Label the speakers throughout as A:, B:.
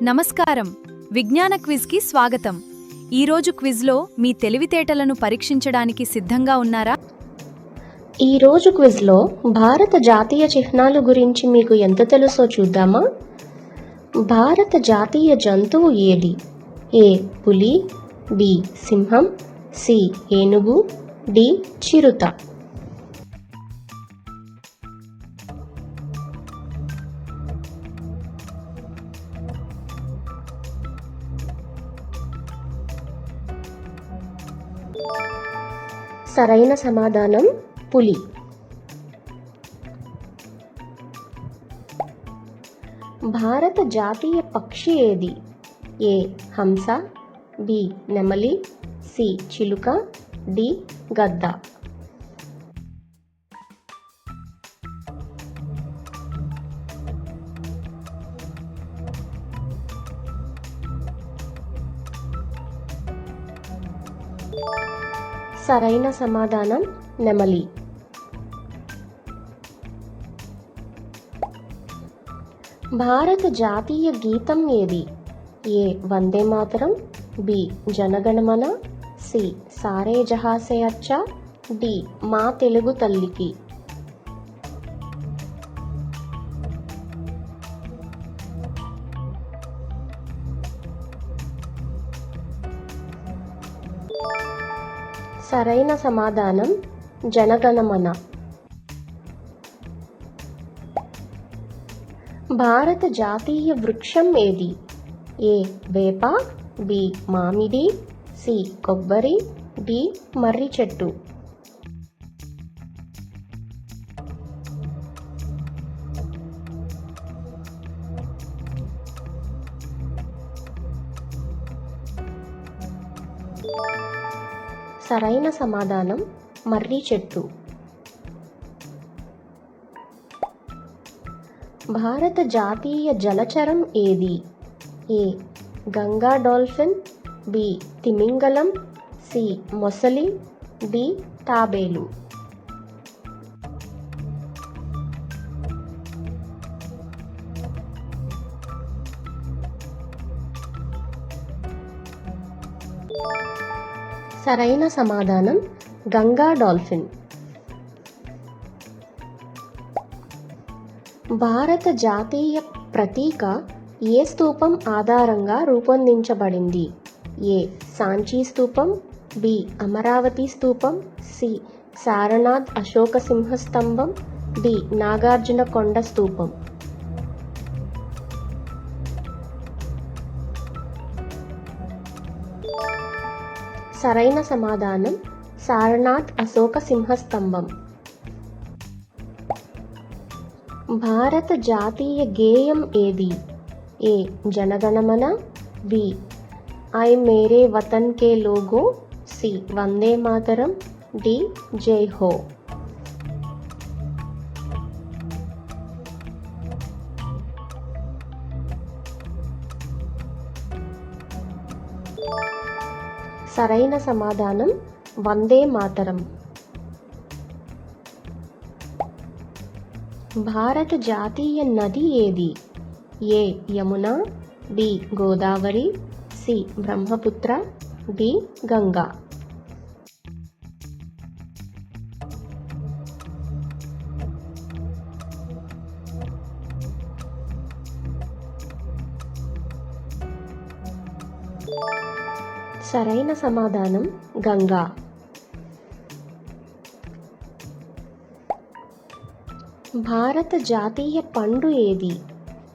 A: నమస్కారం. విజ్ఞాన క్విజ్కి స్వాగతం. ఈరోజు క్విజ్లో మీ తెలివితేటలను పరీక్షించడానికి సిద్ధంగా ఉన్నారా?
B: ఈరోజు క్విజ్లో భారత జాతీయ చిహ్నాలు గురించి మీకు ఎంత తెలుసో చూద్దామా? భారత జాతీయ జంతువు ఏది? ఏ పులి, బి సింహం, సి ఏనుగు, డి చిరుత. సరైన సమాధానం పులి. భారత జాతీయ పక్షి ఏది? ఏ హంస, బి నెమలి, సి చిలుక, డి గద్ద. సరైన సమాధానం నెమలి. భారత జాతీయ గీతం ఏది? ఏ వందే మాతరం, బి జనగణమన, సి సారే జహాసే అచ్చా, డి మా తెలుగు తల్లికి. సరైన సమాధానం జనగణమన. భారత జాతీయ వృక్షం ఏది? ఏ వేప, బి మామిడి, సి కొబ్బరి, డి మర్రి చెట్టు. సరైన సమాధానం మర్రి చెట్టు. భారత జాతీయ జలచరం ఏది? ఏ గంగా డాల్ఫిన్, బి తిమింగలం, సి మొసలి, డి తాబేలు. సరైన సమాధానం గంగా డాల్ఫిన్. భారత జాతీయ ప్రతీక ఏ స్తూపం ఆధారంగా రూపొందించబడింది? ఏ సాంచీ స్తూపం, బి అమరావతి స్తూపం, సి సారనాథ్ అశోక సింహస్తంభం, డి నాగార్జున కొండ స్తూపం. సరైన సమాధానం సారనాథ్ అశోక సింహస్తంభం. భారత జాతీయ గేయం ఏది? A Janaganamana, B Ae Mere Watan Ke Logo, C Vande Mataram, D Jai Ho. సరైన సమాధానం వందే మాతరం. భారత జాతీయ నది ఏది? A Yamuna, B Godavari, C Brahmaputra, D Ganga. సరైన సమాధానం గంగా. భారత జాతీయ పండు ఏది?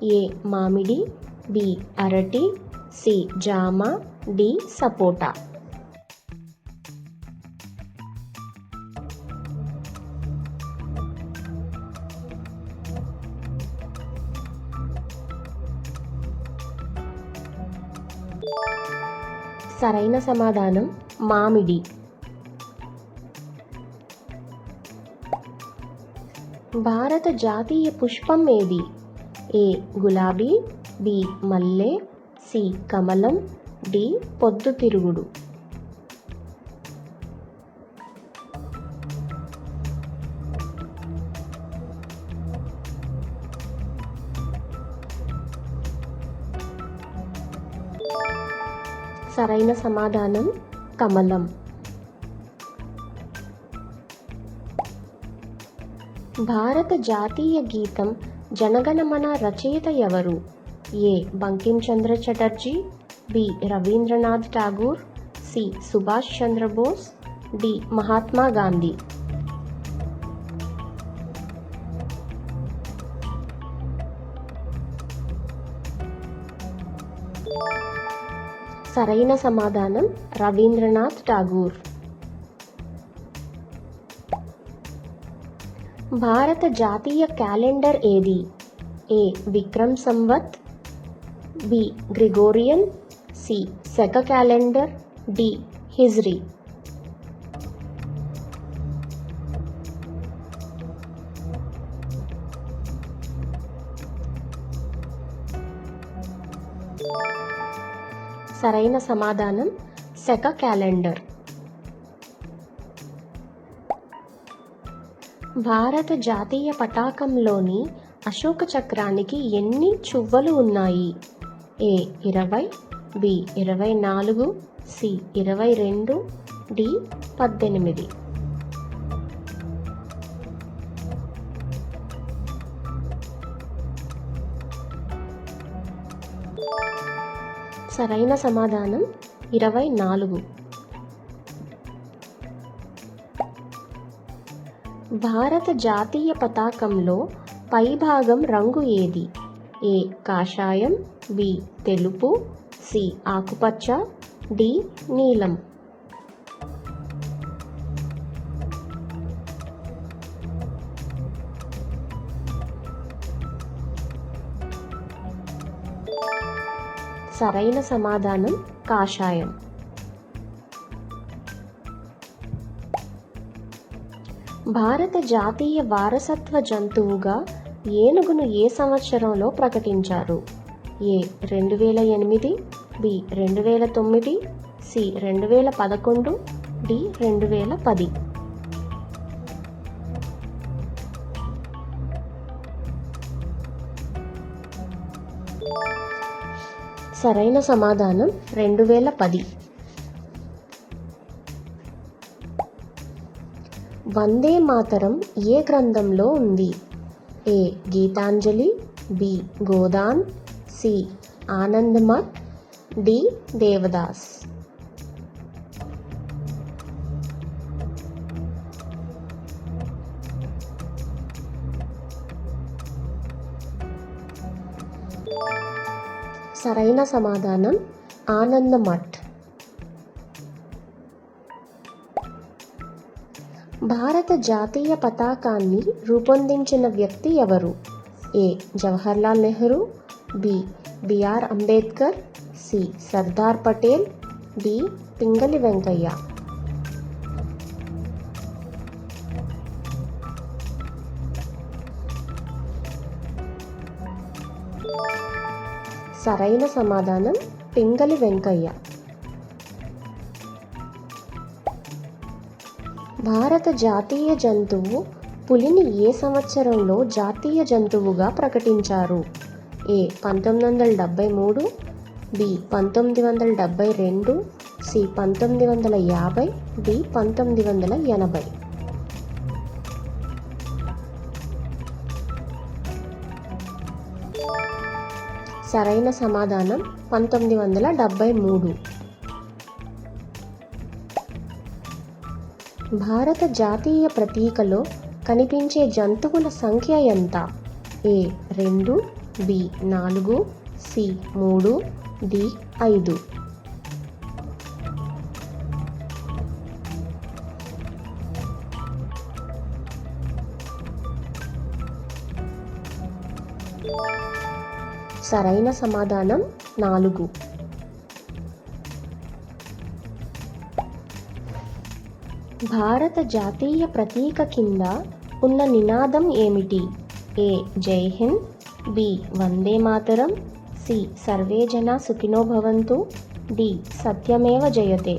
B: ఏ మామిడి, బి అరటి, సి జామ, డి సపోటా. సరైన సమాధానం మామిడి. భారత జాతీయ పుష్పం ఏది? ఏ గులాబీ, బి మల్లె, సి కమలం, డి పొద్దుతిరుగుడు. సరైన సమాధానం కమలం. భారత జాతీయ గీతం జనగణమన రచయిత ఎవరు? A Bankim Chandra Chatterjee, B Rabindranath Tagore, C Subhash Chandrabose, D Mahatma Gandhi. సరైన సమాధానం రవీంద్రనాథ్ ఠాగూర్. భారత జాతీయ క్యాలెండర్ ఏది? A Vikram Samvat, B Gregorian, C Shaka calendar, D Hijri. సరైన సమాధానం శక క్యాలెండర్. భారత జాతీయ పతాకంలోని అశోక చక్రానికి ఎన్ని చువ్వలు ఉన్నాయి? ఏ 20, బి 24, సి 22, డి 18. సరైన సమాధానం 24. భారత జాతీయ పతాకంలో పైభాగం రంగు ఏది? ఏ కాషాయం, బి తెలుపు, సి ఆకుపచ్చ, డి నీలం. సరైన సమాధానం కాషాయం. భారత జాతీయ వారసత్వ జంతువుగా ఏనుగును ఏ సంవత్సరంలో ప్రకటించారు? A 2008, B 2009, C 2011, D 2010. సరైన సమాధానం 2010. వందే మాతరం ఏ గ్రంథంలో ఉంది? A Gitanjali, B Godan, C Anandamath, D Devdas. సరైన సమాధానం ఆనందమఠ్. భారత జాతీయ పతాకాన్ని రూపొందించిన వ్యక్తి ఎవరు? A Jawaharlal Nehru, B B R Ambedkar, C Sardar Patel, D Pingali Venkayya. సరైన సమాధానం పింగళి వెంకయ్య. భారత జాతీయ జంతువు పులిని ఏ సంవత్సరంలో జాతీయ జంతువుగా ప్రకటించారు? ఏ 1973, బి 1972, సి 1950, డి 1980. సరైన సమాధానం 1973. భారత జాతీయ ప్రతీకలో కనిపించే జంతువుల సంఖ్య ఎంత? ఏ 2, బి 4, సి 3, డి 5. సరైన సమాధానం 4. భారత జాతీయ ప్రతీక కింద ఉన్న నినాదం ఏమిటి? ఏ జై Hind, B Vande Mataram, C survey జన సుఖినో భవంతు, డి సత్యమేవ జయతే.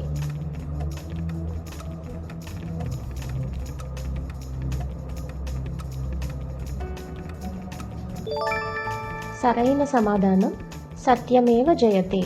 B: సరైన సమాధానం సత్యమేవ జయతే.